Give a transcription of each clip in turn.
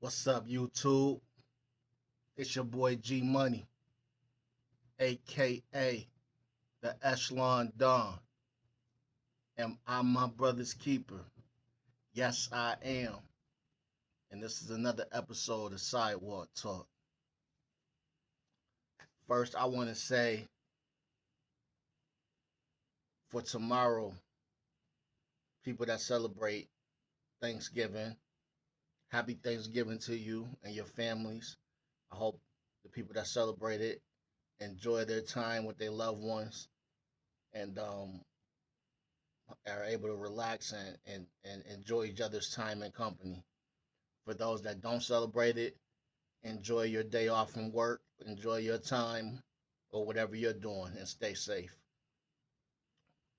What's up, YouTube? It's your boy G Money, aka the Echelon Don, and I'm my brother's keeper. Yes, I am. And this is another episode of Sidewalk Talk. First, I want to say for tomorrow, people that celebrate Thanksgiving, happy Thanksgiving to you and your families. I hope the people that celebrate it enjoy their time with their loved ones and are able to relax and enjoy each other's time and company. For those that don't celebrate it, enjoy your day off from work, enjoy your time or whatever you're doing, and stay safe.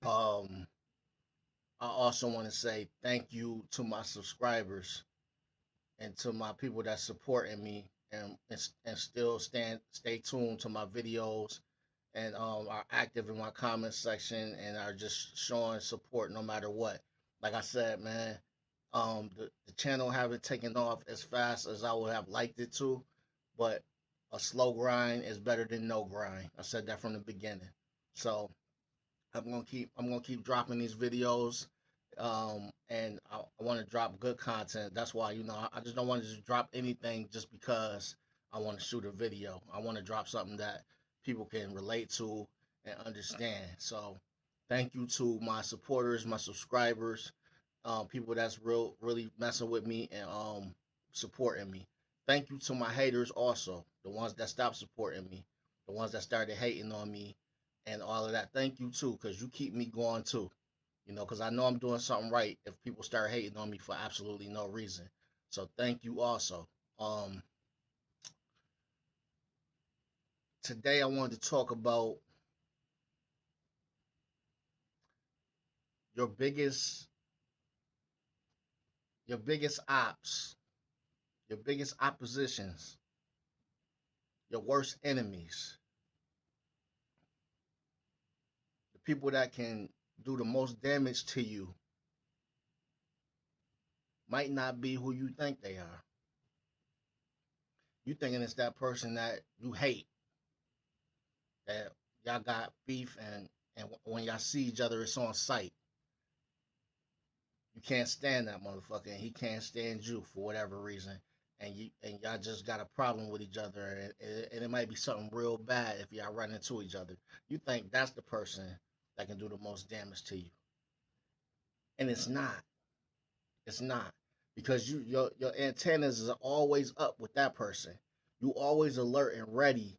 Um, I also want to say thank you to my subscribers and to my people that supporting me and still stay tuned to my videos and are active in my comment section and are just showing support no matter what. Like I said, man, the channel haven't taken off as fast as I would have liked it to, but a slow grind is better than no grind. I said that from the beginning. So I'm gonna keep dropping these videos. And I want to drop good content. That's why, I just don't want to just drop anything just because I want to shoot a video. I want to drop something that people can relate to and understand. So thank you to my supporters, my subscribers, people that's really messing with me and supporting me. Thank you to my haters also, the ones that stopped supporting me, the ones that started hating on me, and all of that. Thank you too, because you keep me going too. Because I know I'm doing something right if people start hating on me for absolutely no reason. So thank you also. Um, Today I wanted to talk about your biggest your biggest ops, your biggest oppositions, your worst enemies, the people that can do the most damage to you might not be who you think they are. You thinking it's that person that you hate, that y'all got beef and when y'all see each other it's on sight. You can't stand that motherfucker and he can't stand you for whatever reason. And y'all just got a problem with each other and it might be something real bad if y'all run into each other. You think that's the person that can do the most damage to you. And it's not. It's not. Because your antennas are always up with that person. You always alert and ready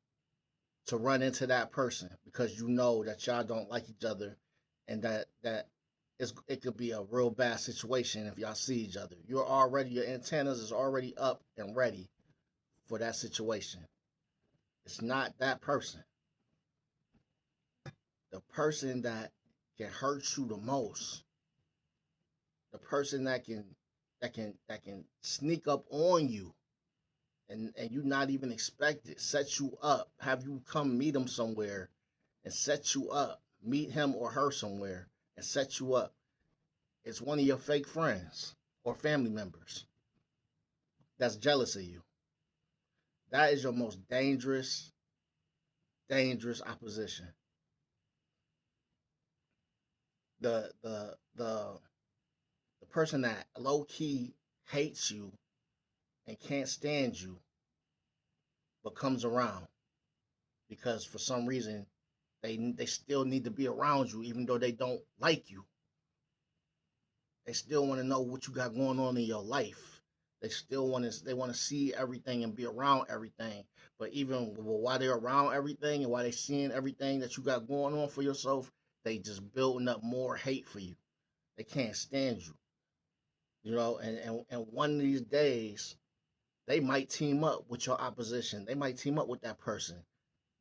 to run into that person because you know that y'all don't like each other and it could be a real bad situation if y'all see each other. Your antennas is already up and ready for that situation. It's not that person. The person that can hurt you the most, the person that can sneak up on you and you not even expect it, set you up, have you come meet him somewhere and set you up, meet him or her somewhere and set you up. It's one of your fake friends or family members that's jealous of you. That is your most dangerous opposition. The person that low key hates you and can't stand you, but comes around because for some reason they still need to be around you even though they don't like you. They still want to know what you got going on in your life. They want to see everything and be around everything. But even while they're around everything and while they're seeing everything that you got going on for yourself, they just building up more hate for you. They can't stand you. And one of these days they might team up with your opposition. They might team up with that person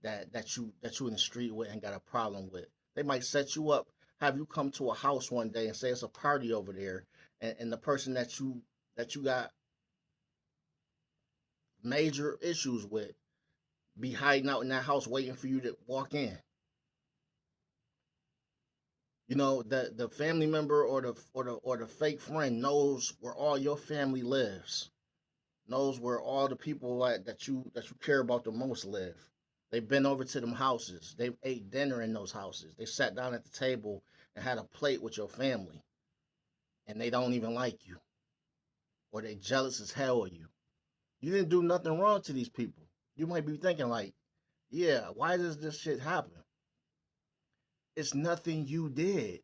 that you in the street with and got a problem with. They might set you up, have you come to a house one day and say it's a party over there, and the person that you got major issues with be hiding out in that house waiting for you to walk in. The family member or the fake friend knows where all your family lives. knows where all the people that you care about the most live. They've been over to them houses. They've ate dinner in those houses. They sat down at the table and had a plate with your family, and they don't even like you, or they jealous as hell of you. You didn't do nothing wrong to these people. You might be thinking like, yeah, why does this shit happen? It's nothing you did.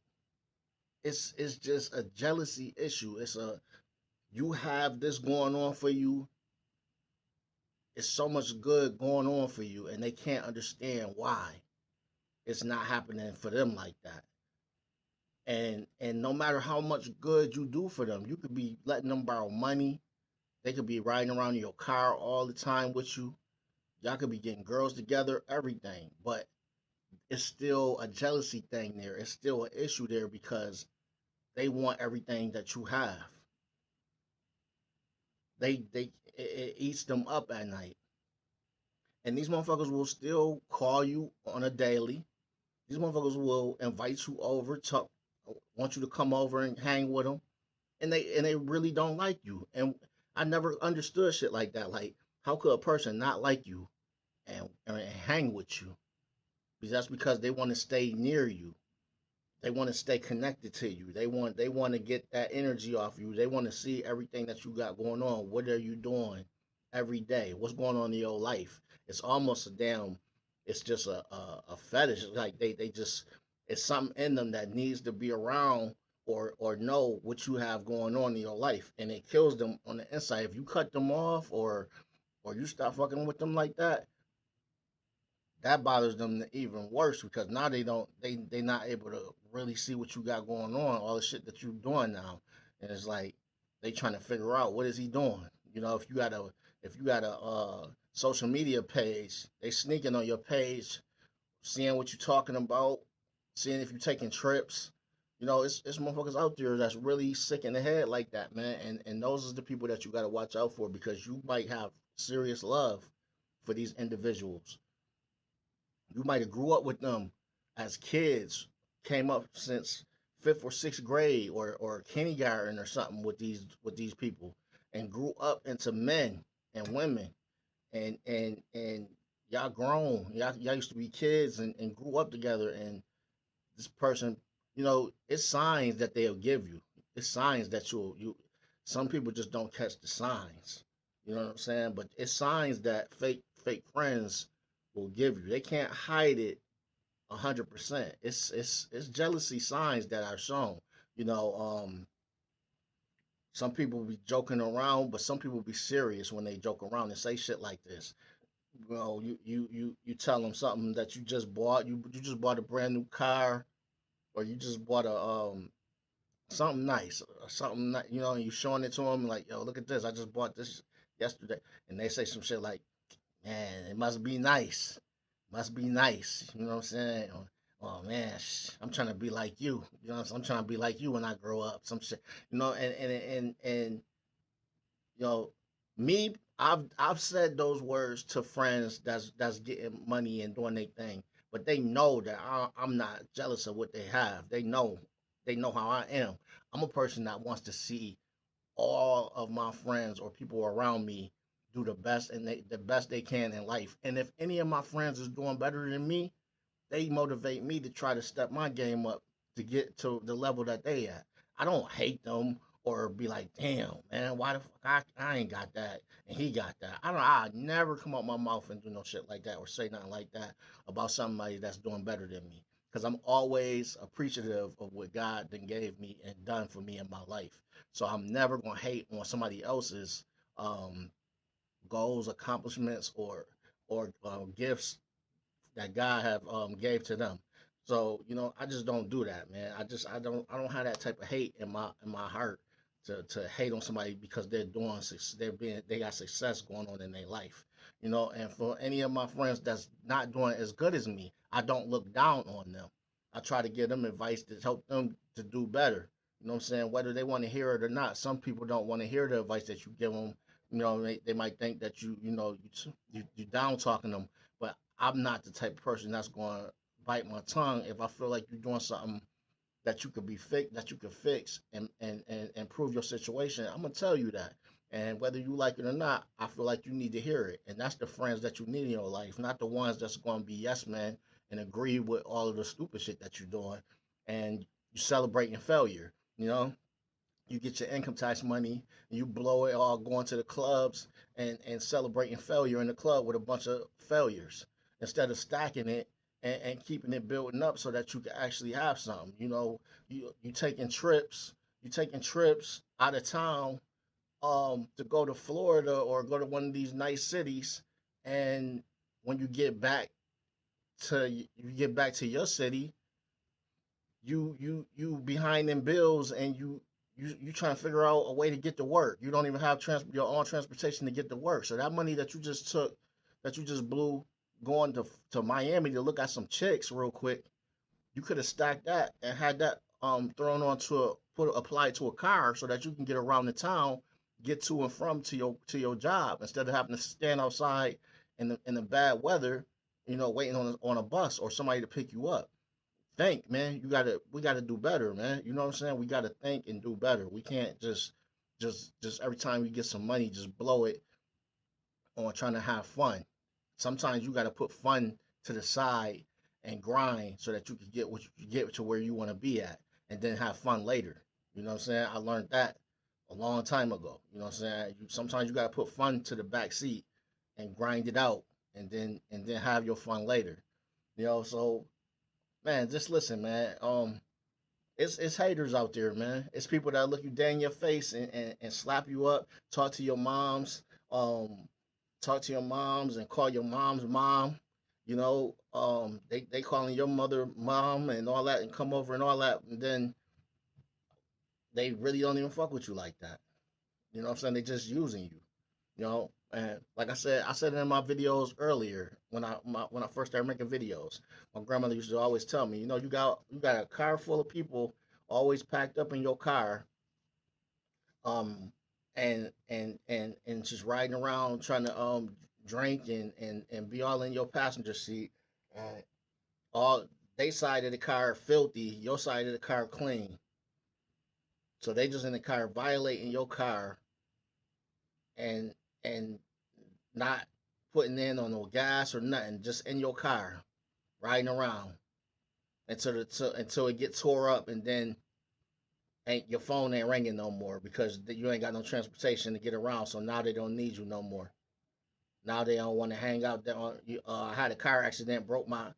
It's just a jealousy issue. It's a you have this going on for you. It's so much good going on for you, and they can't understand why it's not happening for them like that. And no matter how much good you do for them, you could be letting them borrow money. They could be riding around in your car all the time with you. Y'all could be getting girls together, everything. But it's still a jealousy thing there. It's still an issue there because they want everything that you have. It eats them up at night. And these motherfuckers will still call you on a daily. These motherfuckers will invite you over, talk, want you to come over and hang with them, and they really don't like you. And I never understood shit like that. Like, how could a person not like you and hang with you? Because that's because they want to stay near you. They want to stay connected to you. They want to get that energy off you. They want to see everything that you got going on. What are you doing every day? What's going on in your life? It's almost a damn. It's just a fetish. It's like they just it's something in them that needs to be around or know what you have going on in your life, and it kills them on the inside. If you cut them off or you stop fucking with them like that, that bothers them even worse because now they not able to really see what you got going on, all the shit that you doing now, and it's like they trying to figure out what is he doing. You know, if you got a social media page, they sneaking on your page, seeing what you're talking about, seeing if you're taking trips. You know, it's motherfuckers out there that's really sick in the head like that, man, and those are the people that you got to watch out for because you might have serious love for these individuals. You might have grew up with them as kids, came up since fifth or sixth grade or kindergarten or something with these people, and grew up into men and women, and y'all grown. Y'all used to be kids and grew up together. And this person, it's signs that they'll give you. It's signs that you. Some people just don't catch the signs. You know what I'm saying? But it's signs that fake friends will give you. They can't hide it 100%. It's jealousy signs that are shown. You know, some people be joking around, but some people be serious when they joke around and say shit like this. You tell them something that you just bought. You just bought a brand new car, or you just bought a something nice, or something and you showing it to them like, yo, look at this. I just bought this yesterday, and they say some shit like, man, it must be nice. Must be nice. You know what I'm saying? Oh man, I'm trying to be like you. You know what I'm saying? I'm trying to be like you when I grow up. Some shit. And you know, me, I've said those words to friends that's getting money and doing their thing, but they know that I'm not jealous of what they have. They know how I am. I'm a person that wants to see all of my friends or people around me do the best and the best they can in life. And if any of my friends is doing better than me, they motivate me to try to step my game up to get to the level that they at. I don't hate them or be like, damn, man, why the fuck I ain't got that and he got that. I never come out my mouth and do no shit like that or say nothing like that about somebody that's doing better than me. Because I'm always appreciative of what God then gave me and done for me in my life. So I'm never gonna hate on somebody else's um, goals, accomplishments, or gifts that God have gave to them. So I just don't do that, man. I don't have that type of hate in my heart to hate on somebody because they got success going on in their life. And for any of my friends that's not doing as good as me, I don't look down on them. I try to give them advice to help them to do better. You know what I'm saying? Whether they want to hear it or not. Some people don't want to hear the advice that you give them. They might think that you down talking them, but I'm not the type of person that's going to bite my tongue if I feel like you're doing something that you could be fix that you could fix and improve your situation. I'm gonna tell you that. And whether you like it or not, I feel like you need to hear it. And that's the friends that you need in your life, not the ones that's going to be yes men and agree with all of the stupid shit that you're doing. And you celebrating failure. You know, you get your income tax money, and you blow it all going to the clubs and celebrating failure in the club with a bunch of failures instead of stacking it and keeping it building up so that you can actually have something. You know, you taking trips, you taking trips out of town to go to Florida or go to one of these nice cities, and when you get back to your city, you behind them bills, and you trying to figure out a way to get to work. You don't even have your own transportation to get to work. So that money that you just took, that you just blew going to Miami to look at some chicks real quick, you could have stacked that and had that thrown onto applied to a car so that you can get around the town, get to and from to your job instead of having to stand outside in the bad weather, waiting on a bus or somebody to pick you up. Think, man. We gotta do better, man. You know what I'm saying? We gotta think and do better. We can't just every time we get some money, just blow it on trying to have fun. Sometimes you gotta put fun to the side and grind so that you can get what you can get to where you want to be at, and then have fun later. You know what I'm saying? I learned that a long time ago. You know what I'm saying? Sometimes you gotta put fun to the back seat and grind it out, and then have your fun later. So man, just listen, man. It's haters out there, man. It's people that look you dead in your face and slap you up, talk to your moms, um, talk to your moms and call your mom's mom. They calling your mother mom and all that, and come over and all that, and then they really don't even fuck with you like that. You know what I'm saying? They just using you. And like I said it in my videos earlier when I first started making videos. My grandmother used to always tell me, you got a car full of people always packed up in your car, um, and just riding around trying to drink and be all in your passenger seat. And all they side of the car filthy, your side of the car clean. So they just in the car violating your car, and and not putting in on no gas or nothing, just in your car, riding around until it gets tore up, and then ain't your phone ain't ringing no more because you ain't got no transportation to get around. So now they don't need you no more. Now they don't want to hang out there. I had a car accident, broke my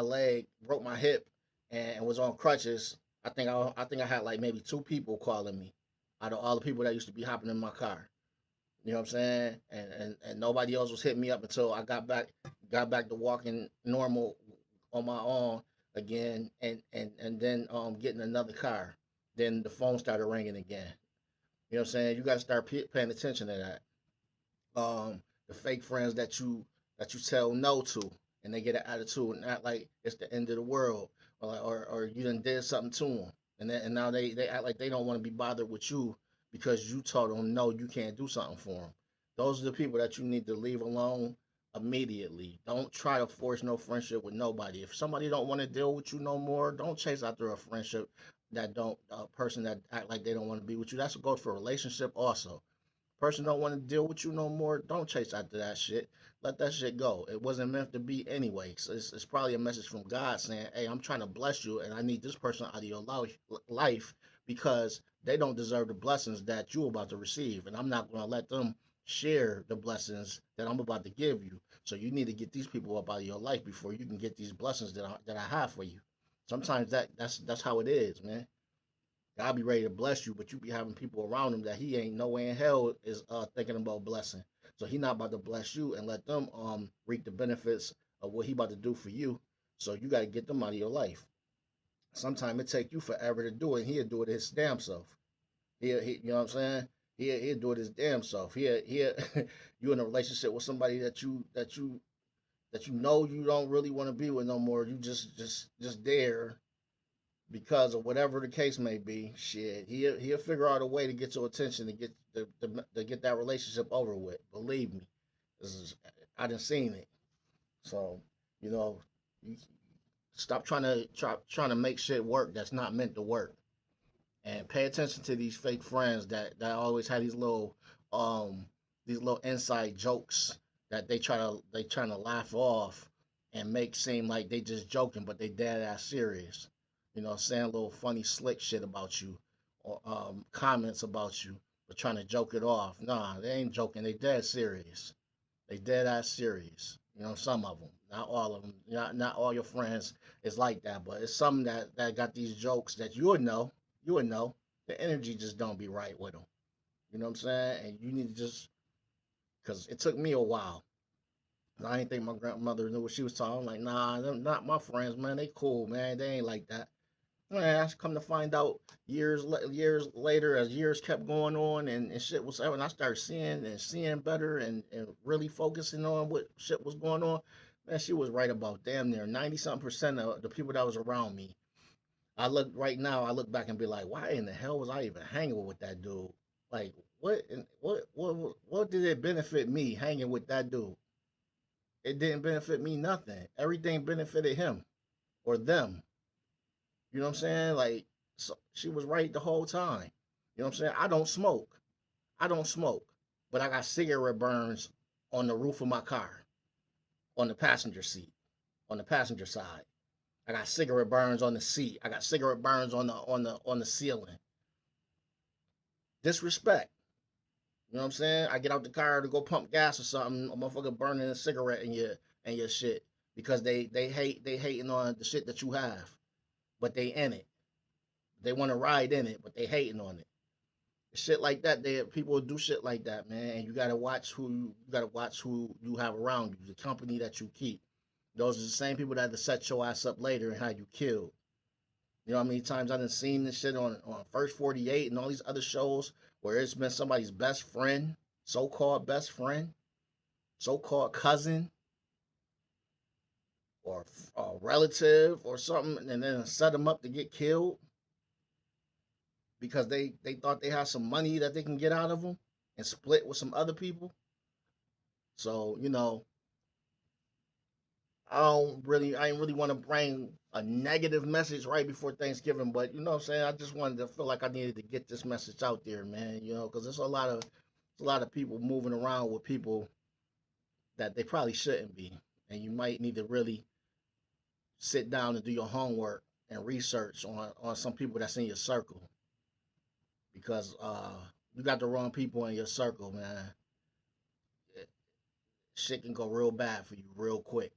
leg, broke my hip, and was on crutches. I think I had like maybe two people calling me out of all the people that used to be hopping in my car. You know what I'm saying? And nobody else was hitting me up until I got back to walking normal on my own again, and then getting another car. Then the phone started ringing again. You know what I'm saying? You got to start paying attention to that. The fake friends that you tell no to, and they get an attitude and act like it's the end of the world, or you done did something to them, and now they act like they don't want to be bothered with you because you told them no, you can't do something for them. Those are the people that you need to leave alone immediately. Don't try to force no friendship with nobody. If somebody don't want to deal with you no more, don't chase after a friendship that don't a person that act like they don't want to be with you. That's what goes for a relationship also. Person don't want to deal with you no more, don't chase after that shit. Let that shit go. It wasn't meant to be anyway. So it's probably a message from God saying, hey, I'm trying to bless you, and I need this person out of your life because they don't deserve the blessings that you're about to receive. And I'm not going to let them share the blessings that I'm about to give you. So you need to get these people up out of your life before you can get these blessings that I have for you. Sometimes that's how it is, man. God be ready to bless you, but you be having people around him that he ain't no way in hell is thinking about blessing. So he not about to bless you and let them reap the benefits of what he about to do for you. So you got to get them out of your life. Sometimes it take you forever to do it. He'll do it his damn self. You know what I'm saying? He'll do it his damn self. He you in a relationship with somebody that you know you don't really want to be with no more. You just there because of whatever the case may be. Shit, he'll figure out a way to get your attention to get that relationship over with. Believe me, I done seen it. So you know, you stop trying to make shit work that's not meant to work, and pay attention to these fake friends that always have these little these little inside jokes that they trying to laugh off and make seem like they just joking, but they dead ass serious. You know, saying a little funny slick shit about you or comments about you, but trying to joke it off. Nah, they ain't joking. They dead serious. They dead ass serious. You know, some of them, not all of them. Not all your friends is like that, but it's some that got these jokes that you would know. You would know. The energy just don't be right with them. You know what I'm saying? And you need to just, because it took me a while. I didn't think my grandmother knew what she was talking. I'm like, nah, them not my friends, man. They cool, man. They ain't like that. Man, I come to find out years later, as years kept going on and shit was, and I started seeing better and really focusing on what shit was going on. Man, she was right about damn near 90 something percent of the people that was around me. I look right now, I look back and be like, why in the hell was I even hanging with that dude? Like, what did it benefit me hanging with that dude? It didn't benefit me nothing. Everything benefited him or them. You know what I'm saying? Like, so she was right the whole time. You know what I'm saying? I don't smoke. I don't smoke. But I got cigarette burns on the roof of my car, on the passenger seat, on the passenger side. I got cigarette burns on the seat. I got cigarette burns on the ceiling. Disrespect. You know what I'm saying? I get out the car to go pump gas or something, a motherfucker burning a cigarette in your shit because they hating on the shit that you have, but they in it. They want to ride in it, but they hating on it. Shit like that, people do shit like that, man. And you gotta watch who you have around you, the company that you keep. Those are the same people that set your ass up later and have you killed. You know how many times I done seen this shit on First 48 and all these other shows where it's been somebody's best friend, so-called best friend, so-called cousin, or a relative or something, and then set them up to get killed because they thought they had some money that they can get out of them and split with some other people. So, you know, I ain't really want to bring a negative message right before Thanksgiving, but you know what I'm saying? I just wanted to feel like I needed to get this message out there, man, you know, because there's a lot of people moving around with people that they probably shouldn't be. And you might need to really sit down and do your homework and research on some people that's in your circle. Because you got the wrong people in your circle, man. Shit can go real bad for you real quick.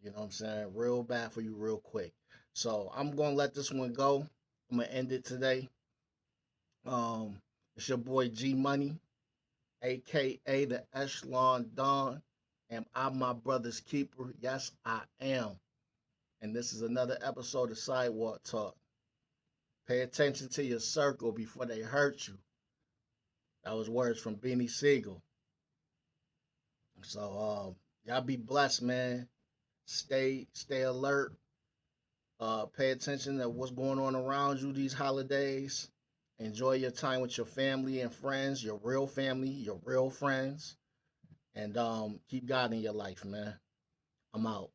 You know what I'm saying? Real bad for you real quick. So I'm gonna let this one go. I'm gonna end it today. It's your boy G Money, aka the Echelon Don, and I'm my brother's keeper. Yes, I am. And this is another episode of Sidewalk Talk. Pay attention to your circle before they hurt you. That was words from Beanie Siegel. So y'all be blessed, man. Stay alert. Pay attention to what's going on around you these holidays. Enjoy your time with your family and friends, your real family, your real friends. And keep God in your life, man. I'm out.